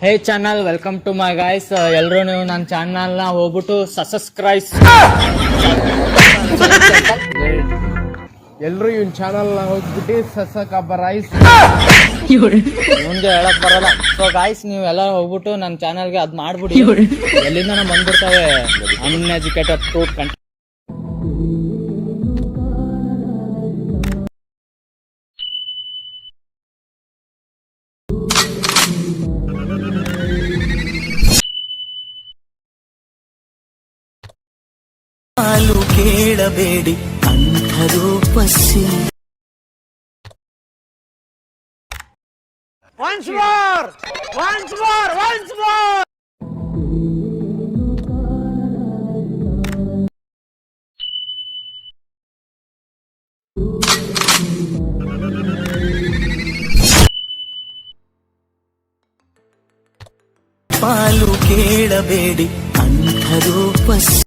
Hey channel, welcome to my guys. ಎಲ್ಲರೂ ನೀವು ನನ್ನ ಚಾನಲ್ನ ಹೋಗ್ಬಿಟ್ಟು ಸಬ್ಸ್ಕ್ರೈಬ್. ಎಲ್ಲರೂ ಇವನ್ ಚಾನಲ್ ಹೋಗ್ಬಿಟ್ಟು ಸಬ್ಸ್ಕ್ರೈಬ್ ಮುಂದೆ ಹೇಳಕ್ ಬರಲ್ಲ. ಸೊ ಗಾಯ್ಸ್, ನೀವು ಎಲ್ಲ ಹೋಗ್ಬಿಟ್ಟು ನನ್ನ ಚಾನಲ್ಗೆ ಅದು ಮಾಡ್ಬಿಡಿ. ಎಲ್ಲಿಂದ ಬಂದ್ಬಿಡ್ತವೆ ಅನ್ಎಜುಕೇಟೆಡ್ ಫ್ರೂಟ್ ಕಂಟೆಂಟ್. ಹಾಲು ಕೇಳಬೇಡಿ ಅಂಧರೂಪಸಿ. Once more! Once more! Once more! ಪಾಲು ಕೇಳಬೇಡಿ ಅಂಧರೂಪಸಿ.